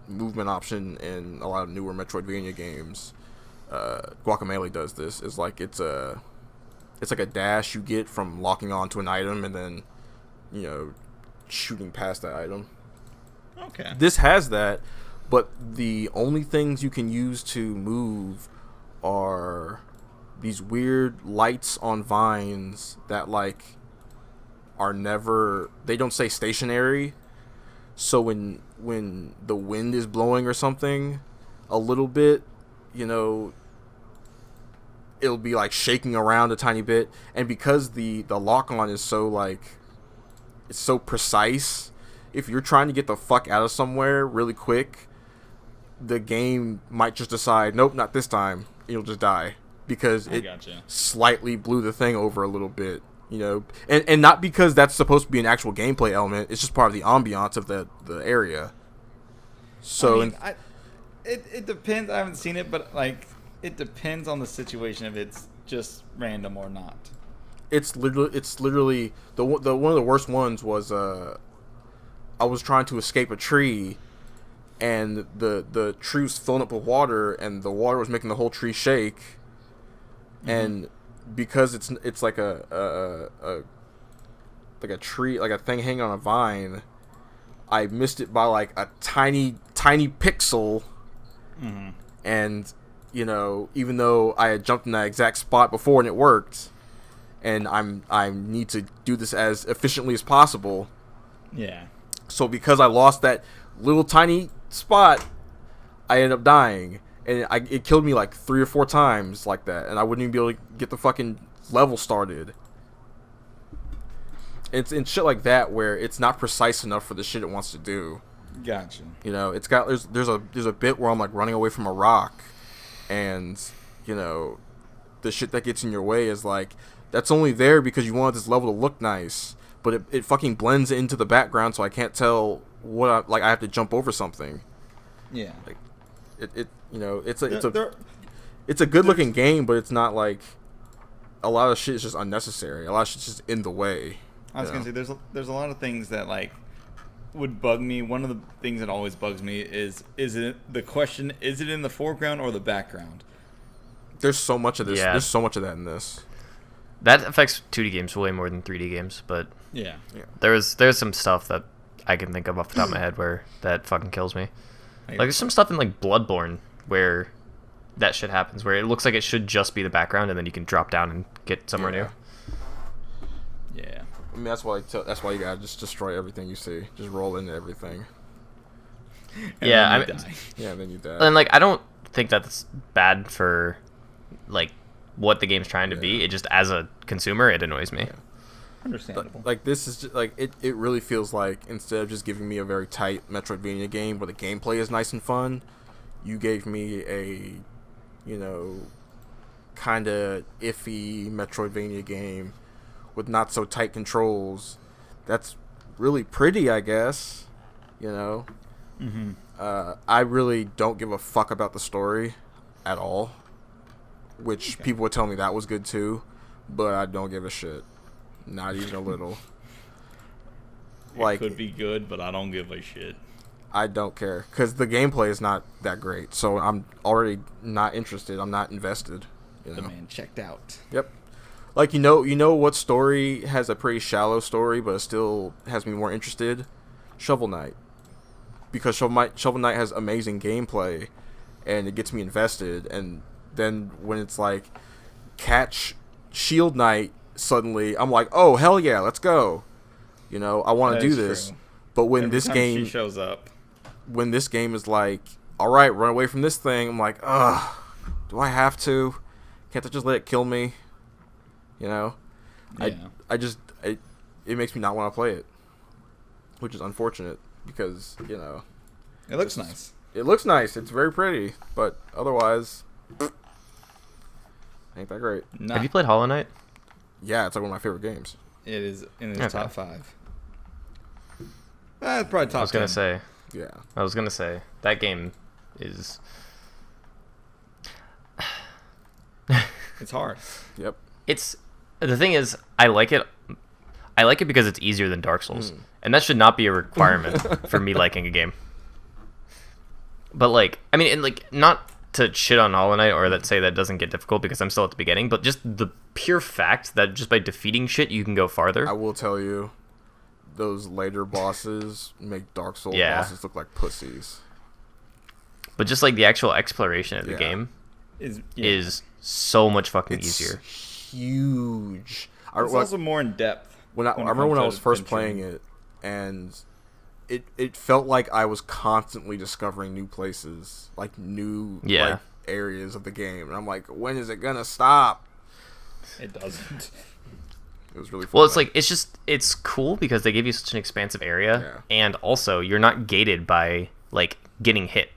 movement option in a lot of newer Metroidvania games. Guacamelee does this. It's like it's like a dash you get from locking onto an item and then, you know, shooting past that item. Okay. This has that, but the only things you can use to move are these weird lights on vines that like are never, they don't stay stationary. So when the wind is blowing or something a little bit, you know, it'll be like shaking around a tiny bit. And because the lock on is so like, it's so precise, if you're trying to get the fuck out of somewhere really quick, the game might just decide, nope, not this time. You'll just die because it slightly blew the thing over a little bit, you know, and not because that's supposed to be an actual gameplay element. It's just part of the ambiance of the area. So, it depends. I haven't seen it, but like it depends on the situation if it's just random or not. It's literally the one of the worst ones was I was trying to escape a tree, and the tree was filling up with water, and the water was making the whole tree shake. And because it's like a tree, like a thing hanging on a vine, I missed it by like a tiny pixel. And, you know, even though I had jumped in that exact spot before and it worked, and I need to do this as efficiently as possible. Yeah. So because I lost that little tiny spot, I ended up dying, and it killed me like 3 or 4 times like that, and I wouldn't even be able to get the fucking level started. It's in shit like that where it's not precise enough for the shit it wants to do. Gotcha. You know, it's got there's a bit where I'm like running away from a rock, and you know, the shit that gets in your way is like, that's only there because you want this level to look nice, but it fucking blends into the background, so I can't tell what I have to jump over something. Yeah. Like it you know, it's a good looking game, but it's not like, a lot of shit is just unnecessary. A lot of shit's just in the way. I was gonna say there's a lot of things that like would bug me. One of the things that always bugs me is it the question, is it in the foreground or the background? There's so much of this. Yeah. There's so much of that in this. that affects 2D games way more than 3D games. But Yeah. there's some stuff that I can think of off the top of my head where that fucking kills me. I- Like there's some stuff in like Bloodborne where that shit happens, where it looks like it should just be the background, and then you can drop down and get somewhere new. Yeah. I mean, that's why you gotta just destroy everything you see. Just roll into everything. And Yeah, then I you mean, die. Yeah, and then you die. and like I don't think that's bad for like what the game's trying to be. It just, as a consumer, it annoys me. Understandable. Like this is just, like it really feels like instead of just giving me a very tight Metroidvania game where the gameplay is nice and fun, you gave me a, you know, kind of iffy Metroidvania game with not so tight controls. That's really pretty, I guess. You know, I really don't give a fuck about the story at all, which people would tell me that was good too, but I don't give a shit. Not even a little. It could be good, but I don't give a shit. I don't care because the gameplay is not that great, so I'm already not interested. I'm not invested. You know? The man checked out. Yep. Like you know what story has a pretty shallow story, but it still has me more interested? Shovel Knight, because Shovel Knight has amazing gameplay, and it gets me invested. And then when it's like catch Shield Knight, suddenly I'm like, oh hell yeah, let's go. You know, I want to That do is this. true. But when Every this time game she shows up, when this game is like, all right, run away from this thing, I'm like, ugh, do I have to? Can't I just let it kill me? You know, Yeah. it makes me not want to play it, which is unfortunate because, you know, it looks nice. it looks nice, it's very pretty, but otherwise, ain't that great. Nah, Have you played Hollow Knight? Yeah, it's like one of my favorite games. it is in his Okay. top 5. It's probably top 10. I was gonna say that game is. It's hard. Yep. It's the thing is, I like it. I like it because it's easier than Dark Souls, and that should not be a requirement for me liking a game. But like, I mean, and like, not to shit on Hollow Knight or that say that doesn't get difficult because I'm still at the beginning, but just the pure fact that just by defeating shit you can go farther. I will tell you, those later bosses make Dark Souls Yeah. bosses look like pussies. But just like the actual exploration of the Yeah. game Is so much fucking It's easier. huge. It's also more in depth. I remember when I was first playing it, and it felt like I was constantly discovering new places, like new like, areas of the game, and I'm like, when is it gonna stop? It doesn't. It was really fun. Well, it's cool because they give you such an expansive area, Yeah. and also you're not gated by like getting hit,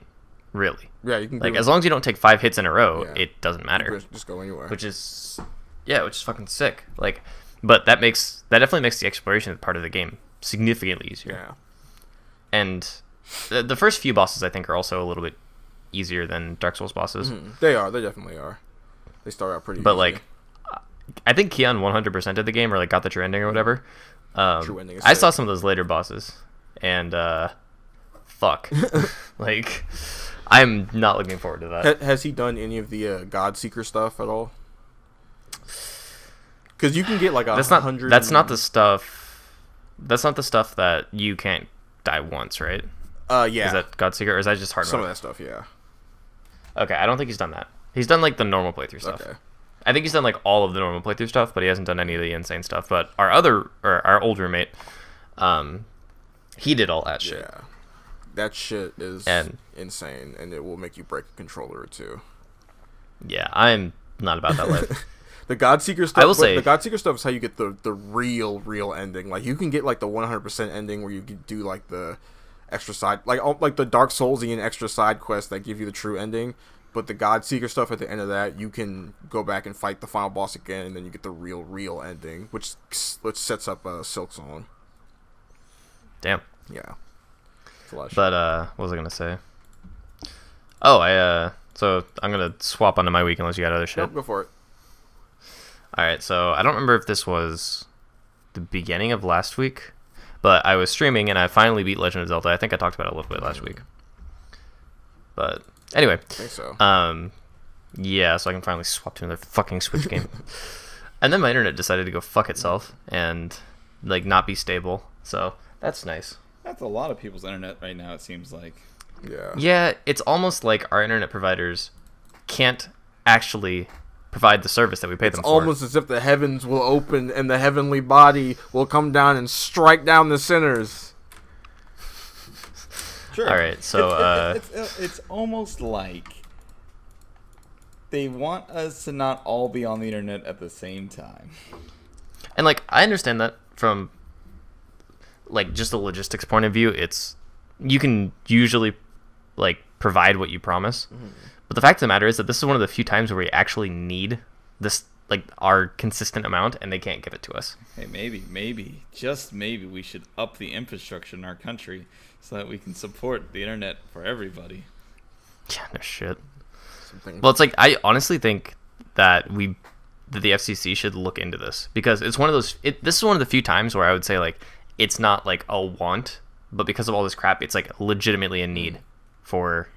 really. Yeah, you can Like do as long as you don't take 5 hits in a row, Yeah. it doesn't matter. just go anywhere. Which is fucking sick. Like, but that definitely makes the exploration part of the game significantly easier. Yeah. And the first few bosses I think are also a little bit easier than Dark Souls bosses. They definitely are. They start out pretty But easy. like, I think Keon 100% of the game, or like got the true ending or whatever. True ending is I sick. saw some of those later bosses, and fuck, like, I'm not looking forward to that. Has he done any of the God Seeker stuff at all? Because you can get like That's not 100. that's not the stuff. That's not the stuff that you can't die once, right? Yeah. Is that Godseeker, or is that just hard some mode? of that stuff? Yeah. Okay, I don't think he's done that. He's done like the normal playthrough stuff. Okay. I think he's done like all of the normal playthrough stuff, but he hasn't done any of the insane stuff. But our old roommate, he did all that shit. Yeah. That shit is And- insane, and it will make you break a controller or two. Yeah, I'm not about that life. The Godseeker stuff. I will say- the Godseeker stuff is how you get the real ending. Like you can get like the 100% ending where you can do like the extra side, like the Dark Soulsian extra side quests that give you the true ending. But the Godseeker stuff at the end of that, you can go back and fight the final boss again, and then you get the real ending, which sets up Silk Song. Damn. Yeah. It's a lot of shit. But what was I gonna say? Oh, so I'm gonna swap onto my week unless you got other shit. Nope, go for it. All right, so I don't remember if this was the beginning of last week, but I was streaming and I finally beat Legend of Zelda. I think I talked about it a little bit last week. But anyway, I think so. yeah, so I can finally swap to another fucking Switch game. And then my internet decided to go fuck itself and like not be stable. So that's nice. That's a lot of people's internet right now, it seems like. Yeah. Yeah, it's almost like our internet providers can't actually provide the service that we pay them for. Almost as if the heavens will open and the heavenly body will come down and strike down the sinners. Sure. All right, so it's almost like they want us to not all be on the internet at the same time. and like I understand that from like just a logistics point of view, it's you can usually like provide what you promise. But the fact of the matter is that this is one of the few times where we actually need this like our consistent amount and they can't give it to us. Hey, maybe, just maybe we should up the infrastructure in our country so that we can support the internet for everybody. Yeah, no shit. Something. Well, it's like I honestly think that the FCC should look into this because it's one of those. This is one of the few times where I would say like it's not like a want, but because of all this crap, it's like legitimately a need for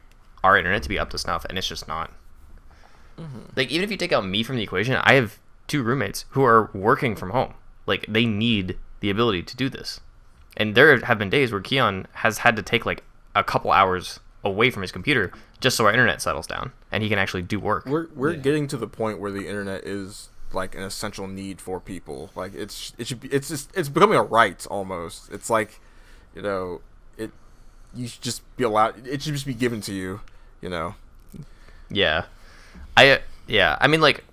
our internet to be up to snuff, and it's just not. Like even if you take out me from the equation, I have 2 roommates who are working from home. Like they need the ability to do this, and there have been days where Keon has had to take like a couple hours away from his computer just so our internet settles down and he can actually do work. We're getting to the point where the internet is like an essential need for people. Like it's becoming a right almost. It's like, you know, you should just be allowed. It should just be given to you. You know. Yeah. I mean, like,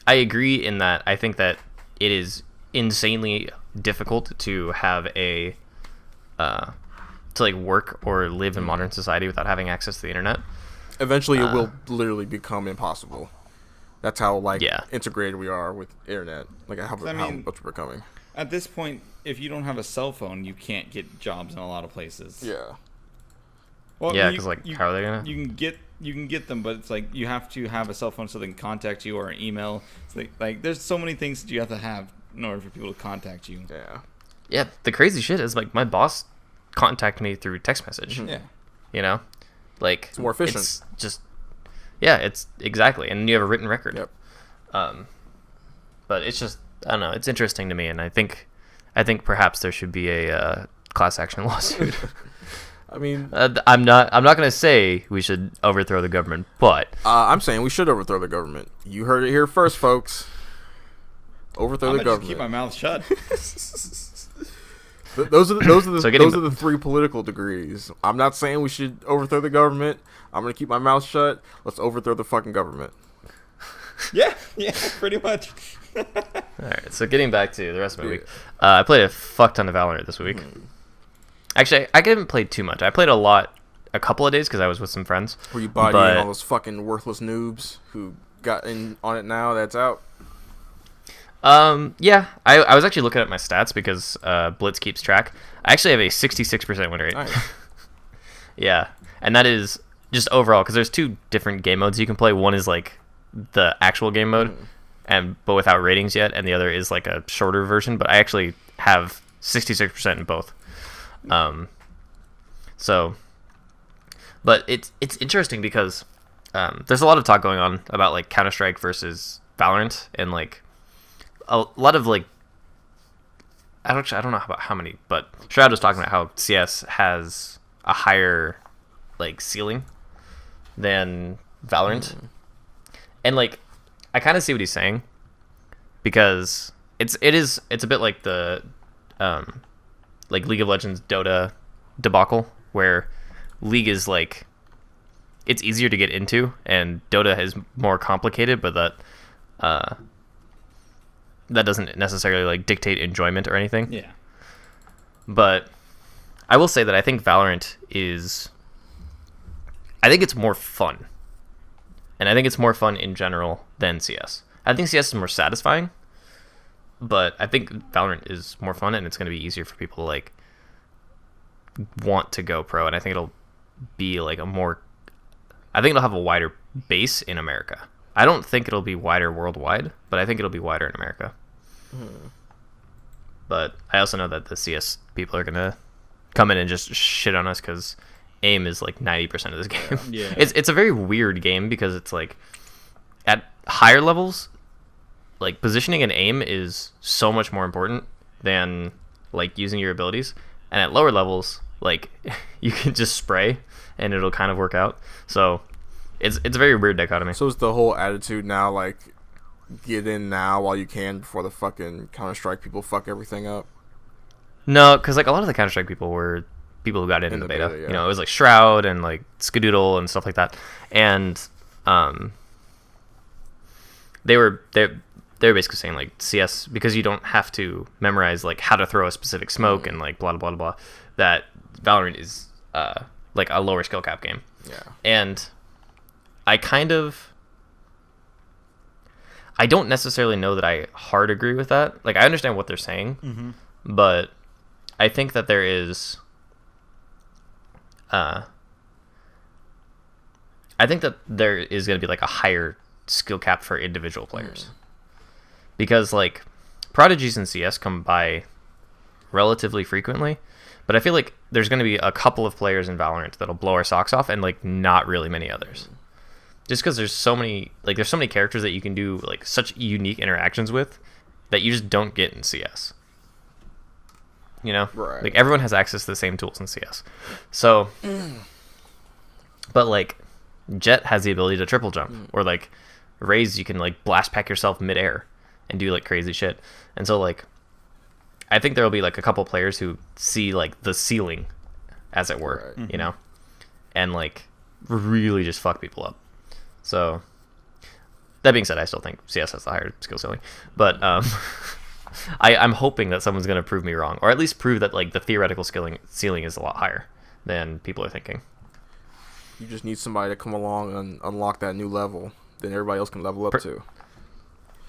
I agree in that I think that it is insanely difficult to have to like work or live in modern society without having access to the internet. Eventually, it will literally become impossible. That's how Yeah. integrated we are with internet. Like how much we're becoming. At this point, if you don't have a cell phone, you can't get jobs in a lot of places. Yeah. Well, Yeah, because like, how are they gonna? You can get them, but it's like you have to have a cell phone so they can contact you or an email. It's like there's so many things that you have to have in order for people to contact you. Yeah. Yeah, the crazy shit is like my boss contacted me through text message. Yeah. You know, like It's more efficient. It's just it's exactly, and you have a written record. Yep. But it's just I don't know. It's interesting to me, and I think perhaps there should be a class action lawsuit. I mean, I'm not gonna say we should overthrow the government, but I'm saying we should overthrow the government. You heard it here first, folks. Overthrow I'm the gonna government. just keep my mouth shut. Those are the So getting- those are the 3 political degrees. I'm not saying we should overthrow the government. I'm gonna keep my mouth shut. Let's overthrow the fucking government. yeah, pretty much. all right. So getting back to the rest of my week, I played a fuck ton of Valorant this week. Actually, I didn't play too much. I played a lot, a couple of days because I was with some friends. Were you bodying But- all those fucking worthless noobs who got in on it now that's out? Yeah, I was actually looking at my stats because Blitz keeps track. I actually have a 66% win rate. Nice. Yeah, and that is just overall because there's 2 different game modes you can play. One is like the actual game mode, but without ratings yet, and the other is like a shorter version. But I actually have 66% in both. But it's interesting because there's a lot of talk going on about like Counter-Strike versus Valorant, and like a lot of like I don't know about how many, but Shroud was talking about how CS has a higher like ceiling than Valorant, and like I kind of see what he's saying because it's a bit like the like League of Legends Dota debacle where League is like it's easier to get into and Dota is more complicated, but that doesn't necessarily like dictate enjoyment or anything. Yeah. But I will say that I think Valorant is it's more fun. And I think it's more fun in general than CS. I think CS is more satisfying, but I think Valorant is more fun and it's going to be easier for people to like want to go pro, and I think it'll be like I think it'll have a wider base in America. I don't think it'll be wider worldwide, but I think it'll be wider in America. But I also know that the CS people are going to come in and just shit on us because aim is like 90% of this game. Yeah. It's a very weird game because it's like at higher levels, like positioning and aim is so much more important than like using your abilities. And at lower levels, like you can just spray and it'll kind of work out. So it's a very weird dichotomy. So is the whole attitude now like get in now while you can before the fucking Counter-Strike people fuck everything up? No, because like a lot of the Counter-Strike people were people who got in the beta. yeah. You know, it was like Shroud and like Skadoodle and stuff like that. And they were basically saying like CS, because you don't have to memorize like how to throw a specific smoke and like blah blah blah blah, that Valorant is like a lower skill cap game. Yeah. And I don't necessarily know that I hard agree with that. Like I understand what they're saying, but I think that there is I think that there is going to be like a higher skill cap for individual players. Because like prodigies in CS come by relatively frequently, but I feel like there's going to be a couple of players in Valorant that'll blow our socks off, and like not really many others. Just because there's so many characters that you can do like such unique interactions with that you just don't get in CS. You know, Right. like everyone has access to the same tools in CS. So, but like Jet has the ability to triple jump, or like Raze, you can like blast pack yourself midair and do like crazy shit. And so like I think there'll be like a couple players who see like the ceiling, as it were, Right. you know, and like really just fuck people up. So that being said, I still think CS has the higher skill ceiling, but I'm hoping that someone's going to prove me wrong, or at least prove that like the theoretical ceiling is a lot higher than people are thinking. You just need somebody to come along and unlock that new level. Then everybody else can level up too.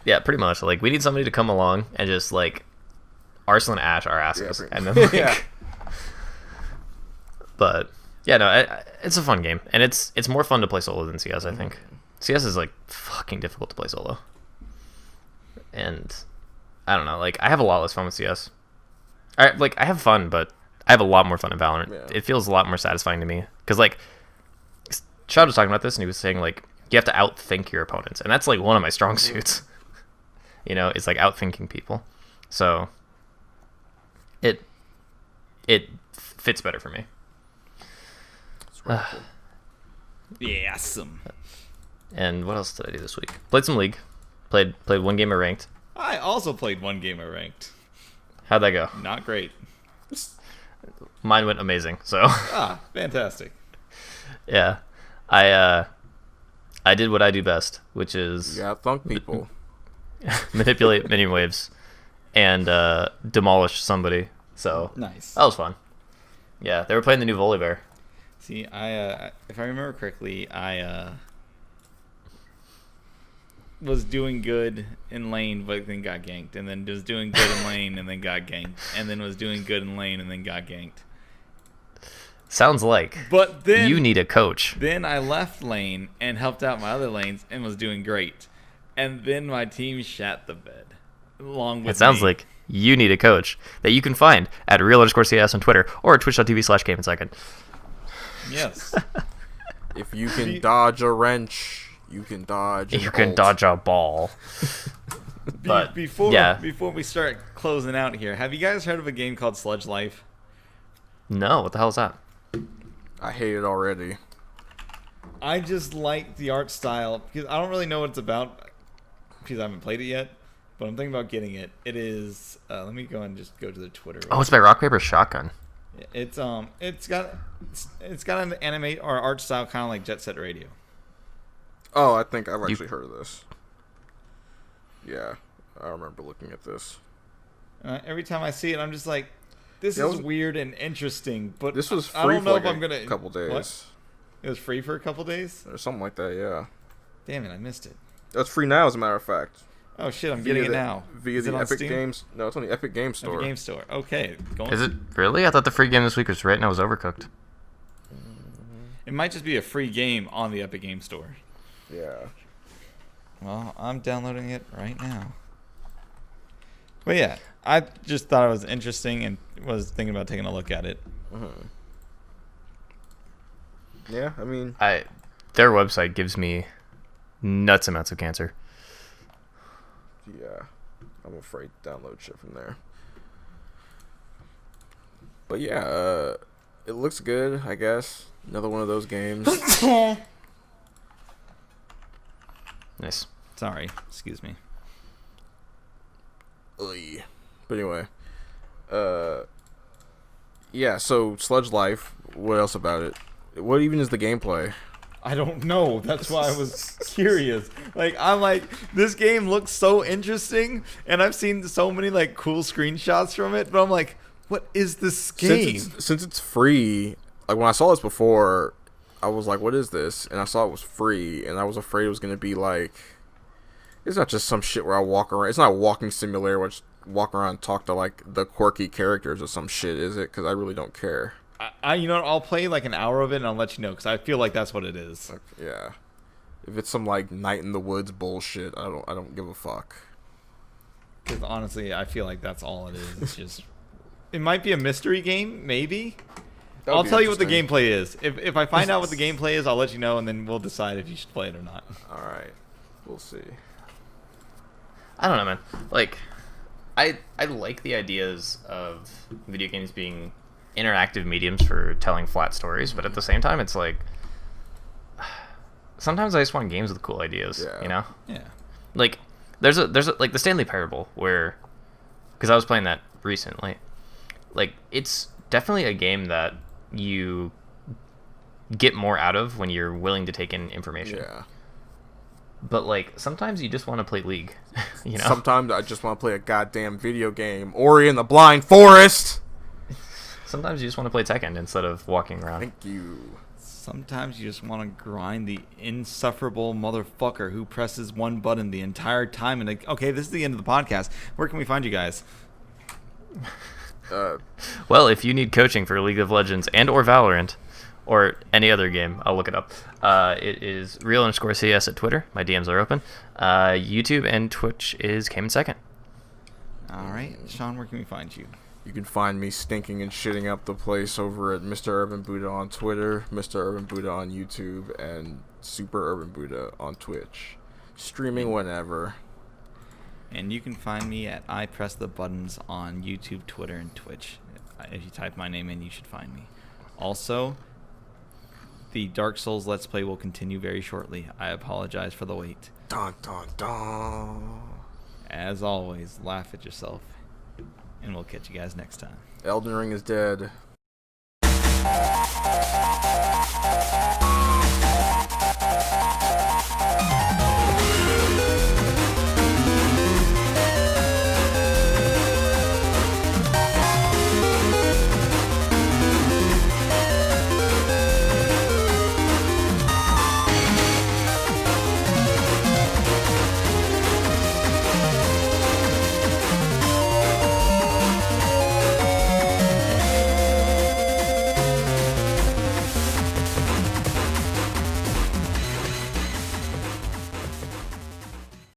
Yeah, pretty much. Like we need somebody to come along and just like Arsenal and Ash our asses, pretty and then much. like, Yeah. But yeah, no, it's a fun game, and it's more fun to play solo than CS. I think CS is like fucking difficult to play solo, and I don't know. Like I have a lot less fun with CS. I have fun, but I have a lot more fun in Valorant. Yeah. It feels a lot more satisfying to me because like Shroud was talking about this, and he was saying like you have to outthink your opponents, and that's like one of my strong suits. You know, it's like outthinking people, so it fits better for me. It's really cool. Yeah, awesome. And what else did I do this week? Played some League. Played one game of ranked. I also played one game of ranked. How'd that go? Not great. Mine went amazing. So Ah, fantastic. yeah, I did what I do best, which is You gotta thunk people. manipulate mini waves and demolish somebody. So Nice. that was fun. Yeah, they were playing the new Volibear. See, if I remember correctly, I was doing good in lane, but then got ganked, and then was doing good in lane, and then got ganked, and then was doing good in lane, and then got ganked. Sounds like But then you need a coach. Then I left lane and helped out my other lanes and was doing great, and then my team shat the bed. Along with It sounds me. like you need a coach that you can find at real_CS on Twitter or twitch.tv/GameInSecond. Yes. If you can dodge a wrench, you can dodge. You can dodge a ball. But before yeah. we start closing out here, have you guys heard of a game called Sludge Life? No, what the hell is that? I hate it already. I just like the art style because I don't really know what it's about because I haven't played it yet, but I'm thinking about getting it. It is. Let me go and just go to the Twitter. Oh, it's by Rock Paper Shotgun. It's got an anime or art style kind of like Jet Set Radio. Oh, I think I've actually heard of this. Yeah, I remember looking at this. Every time I see it, I'm just like, this Yeah, is weird and interesting. But This was free I don't know for if like I'm gonna a couple days. What? It was free for a couple days. Or something like that, yeah. Damn it, I missed it. It's free now, as a matter of fact. Oh shit, I'm getting it now. Via Is it the on Epic Steam? Games. No, it's on the Epic Games Store. Epic Game Store. Okay, Is it really? I thought the free game this week was right now was Overcooked. It might just be a free game on the Epic Game Store. Yeah. Well, I'm downloading it right now. But yeah, I just thought it was interesting and was thinking about taking a look at it. Yeah, I mean, Their website gives me nuts amounts of cancer. Yeah, I'm afraid to download shit from there. But yeah, it looks good, I guess. Another one of those games. Nice. Sorry, excuse me. Oy. But anyway, yeah. So Sludge Life. What else about it? What even is the gameplay? I don't know. That's why I was curious. Like, I'm like, this game looks so interesting, and I've seen so many like cool screenshots from it, but I'm like, what is this game? Since it's free, like when I saw this before, I was like, what is this? And I saw it was free, and I was afraid it was gonna be like, it's not just some shit where I walk around. It's not a walking simulator where I just walk around and talk to like the quirky characters or some shit, is it? Because I really don't care. You know what, I'll play like an hour of it and I'll let you know, because I feel like that's what it is. Like, yeah. If it's some like night in the woods bullshit, I don't give a fuck. Because honestly, I feel like that's all it is. It's just, it might be a mystery game, maybe. I'll tell you what the gameplay is. If I find out what the gameplay is, I'll let you know, and then we'll decide if you should play it or not. All right, we'll see. I don't know, man. Like, I like the ideas of video games being interactive mediums for telling flat stories, but at the same time, it's like sometimes I just want games with cool ideas. Yeah. You know? Yeah. Like, there's a like the Stanley Parable, where, because I was playing that recently. Like, it's definitely a game that you get more out of when you're willing to take in information. Yeah. But like sometimes you just want to play League, you know. Sometimes I just want to play a goddamn video game. Ori and the Blind Forest. Sometimes you just want to play Tekken instead of walking around. Thank you. Sometimes you just want to grind the insufferable motherfucker who presses one button the entire time. And like, okay, this is the end of the podcast. Where can we find you guys? Well, if you need coaching for League of Legends and or Valorant or any other game, I'll look it up. It is real_CS at Twitter. My DMs are open. YouTube and Twitch is came in second. All right, Sean, where can we find you? You can find me stinking and shitting up the place over at Mr. Urban Buddha on Twitter, Mr. Urban Buddha on YouTube, and Super Urban Buddha on Twitch. Streaming whenever. And you can find me at I Press the Buttons on YouTube, Twitter, and Twitch. If you type my name in, you should find me. Also, the Dark Souls Let's Play will continue very shortly. I apologize for the wait. Dun dun dun. As always, laugh at yourself. And we'll catch you guys next time. Elden Ring is dead.